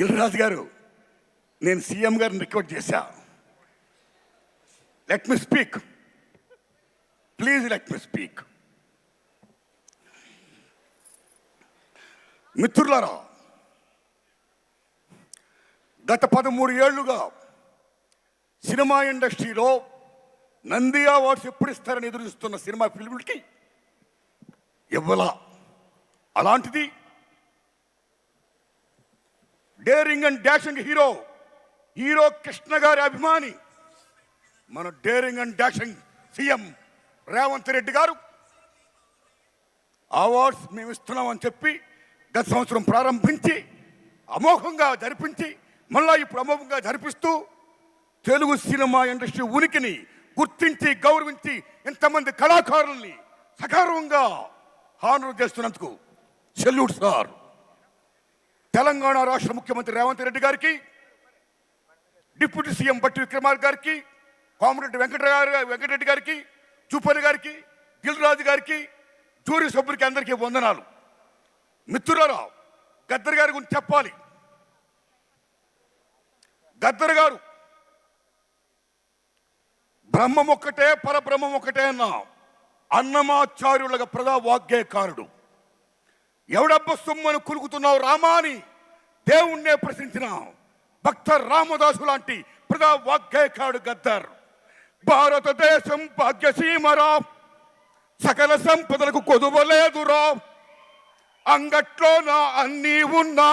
దిల్ రాజు గారు, నేను సీఎం గారిని రిక్వెస్ట్ చేశా, let me speak, please let me speak. మిత్రులారా, గత 13 ఏళ్లుగా సినిమా ఇండస్ట్రీలో నంది అవార్డ్స్ ఎప్పుడు ఇస్తారని ఎదురుస్తున్న సినిమా ఫిల్మ్కి ఇవ్వలా. అలాంటిది daring and dashing hero Krishna గారి అభిమాని మన daring and dashing CM Revanth Reddy గారు అవార్డ్స్ మేము ఇస్తున్నామని చెప్పి గత సంవత్సరం ప్రారంభించి అమోఘంగా జరిపించి మళ్ళా ఇప్పుడు అమోఘంగా జరిపిస్తూ తెలుగు సినిమా ఇండస్ట్రీ ఉనికిని గుర్తించి గౌరవించి ఇంతమంది కళాకారుల్ని సగర్వంగా హానర్ చేస్తున్నందుకు సెల్యూట్ సార్. తెలంగాణ రాష్ట్ర ముఖ్యమంత్రి రేవంత్ రెడ్డి గారికి, డిప్యూటీ సీఎం బట్టి విక్రమార్క గారికి, కోమరెడ్డి వెంకటరెడ్డి గారికి, చూపల్లి గారికి, దిల్ రాజు గారికి, జూరీ సభ్యులకి అందరికీ వందనాలు. మిత్రులారా, గద్దర్ గారి గురించి చెప్పాలి. గద్దర్ గారు బ్రహ్మం ఒక్కటే పరబ్రహ్మం ఒక్కటే అన్న అన్నమాచార్యులుగా ప్రజా వాగ్గేయకారుడు. ఎవడబ్బ సొమ్మను కులుకుతున్నావు రామా అని దేవుణ్ణే ప్రశ్నించిన భక్త రామదాసు లాంటి ప్రజా వాగ్గేయకారుడు గద్దర్. భారతదేశం భాగ్యసీమరా, సకల సంపదలకు కొదువలేదురా, అంగట్లో నా అన్నీ ఉన్నా,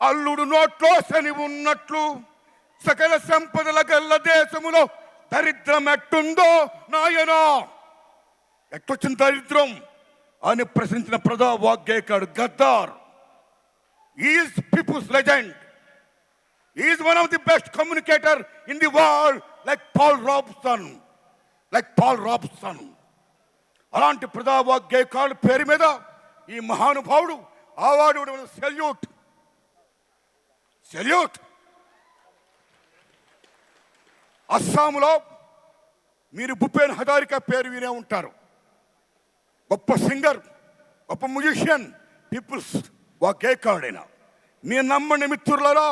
అల్లుడు నోట్లో శని ఉన్నట్లు, సకల సంపదల గల్ల దేశములో దరిద్రం ఎట్టుందో నాయనా. ఎట్టొచ్చిన దరిద్రం అని ప్రశ్నించిన ప్రజా వాగ్గేయకారుడు Gaddar. Is people's legend, is one of the best communicator in the world, like Paul Robeson. అలాంటి ప్రజా వాగ్గేయకారుడు పేరు మీద ఈ మహానుభావుడు అవార్డు సెల్యూట్. అస్సాంలో మీరు భూపేన్ హజారికా పేరు వినే ఉంటారు. గొప్ప సింగర్, గొప్ప మ్యూజిషియన్, పీపుల్స్ వాగ్గేయకారుడైన. మీరు నమ్మండి మిత్రులారా,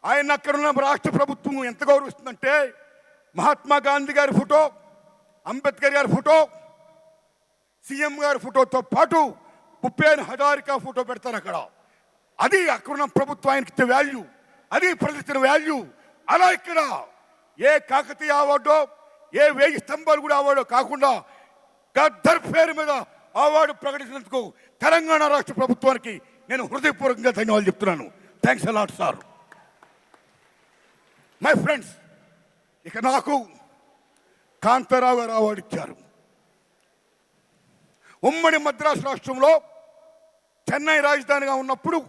ఆయన అక్కడున్న రాష్ట్ర ప్రభుత్వం ఎంత గౌరవిస్తుందంటే మహాత్మా గాంధీ గారి ఫోటో, అంబేద్కర్ గారి ఫోటో, సీఎం గారి ఫోటోతో పాటు భూపేన్ హజారికా ఫోటో పెడతారు అక్కడ. అది అక్కడున్న ప్రభుత్వం ఆయనకి ఇచ్చే వాల్యూ, అది ప్రజలిచ్చిన వాల్యూ. అలా ఇక్కడ ఏ కాకతీయ అవార్డో, ఏ 1000 స్తంభాలు కూడా అవార్డో కాకుండా గద్దర్ పేరు మీద అవార్డు ప్రకటించినందుకు తెలంగాణ రాష్ట్ర ప్రభుత్వానికి నేను హృదయపూర్వకంగా ధన్యవాదాలు చెప్తున్నాను. Thanks a lot sir. My friends, ఇక నాకు కాంతారావు గారు అవార్డు ఇచ్చారు. ఉమ్మడి మద్రాసు రాష్ట్రంలో చెన్నై రాజధానిగా ఉన్నప్పుడు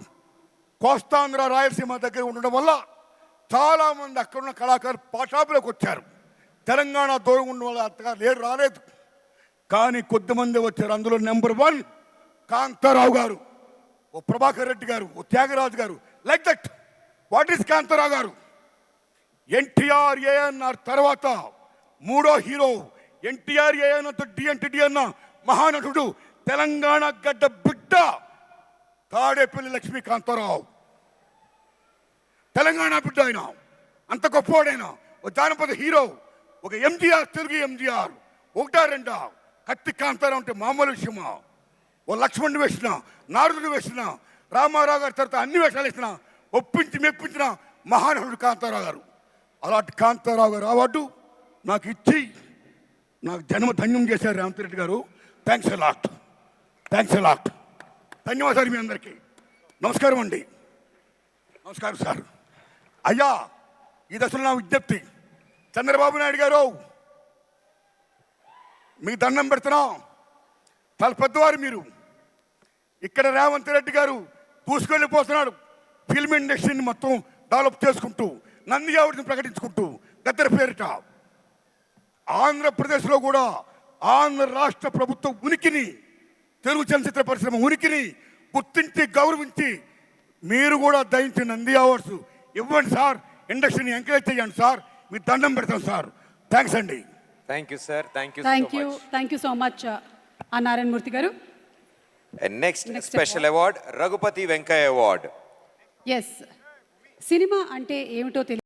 కోస్తాంధ్ర రాయలసీమ దగ్గర ఉండడం వల్ల చాలామంది అక్కడున్న కళాకారులు పాఠాపులకు వచ్చారు. తెలంగాణ దూరం ఉన్న వాళ్ళు అంతగా రాలేదు, కానీ కొద్దిమంది వచ్చారు. అందులో నెంబర్ 1 కాంతారావు గారు, ఓ ప్రభాకర్ రెడ్డి గారు, ఓ త్యాగరాజు గారు. Like that. What is Kantharao గారు? ఎన్టీఆర్ ఏఎన్ఆర్ తర్వాత 3వ హీరో. ఎన్టీఆర్ ఏఎన్ఆర్తో డి అన్న మహానటుడు, తెలంగాణ గడ్డ బిడ్డ తాడేపల్లి లక్ష్మీకాంతారావు. తెలంగాణ బిడ్డ ఆయన, అంత గొప్పవాడైనా. ఓ జానపద హీరో, ఒక ఎంజీఆర్, తెలుగు ఎంజీఆర్. 1-2 కత్తి కాంతారావు అంటే మామూలు విషయమా? ఓ లక్ష్మణుడు వేసిన, నారదుడు వేసిన, రామారావు గారి తర్వాత అన్ని వేషాలు వేసిన, ఒప్పించి మెప్పించిన మహానటుడు కాంతారావు గారు. అలాంటి కాంతారావు గారు అవార్డు నాకు ఇచ్చి నాకు జన్మ ధన్యం చేశారు రేవంత్ రెడ్డి గారు. Thanks a lot. ధన్యవాదాలు మీ అందరికీ. నమస్కారం అండి. నమస్కారం సార్. అయ్యా, ఈ దశలో నా విజ్ఞప్తి, చంద్రబాబు నాయుడు గారు మీ దండం పెడుతున్నా. చాలా పెద్దవారు మీరు. ఇక్కడ రేవంత్ రెడ్డి గారు దూసుకెళ్ళిపోతున్నాడు. ఫిల్మ్ ఇండస్ట్రీని మొత్తం డెవలప్ చేసుకుంటూ, నంది అవార్డుని ప్రకటించుకుంటూ గద్దర్ పేరిట. ఆంధ్రప్రదేశ్లో కూడా ఆంధ్ర రాష్ట్ర ప్రభుత్వం ఉనికిని, తెలుగు చలనచిత్ర పరిశ్రమ ఉనికిని గుర్తించి గౌరవించి మీరు కూడా దయించి నంది అవార్డ్స్ ఇవ్వండి సార్. ఇండస్ట్రీని ఎంకరేజ్ చేయండి సార్. మీ దండం పెడతాం సార్. థ్యాంక్స్ అండి. Thank you sir. Thank you so much Narayana Murthy garu. Next special award Raghupati Venkaiah award. Yes, cinema అంటే ఏమిటో తెలియదు.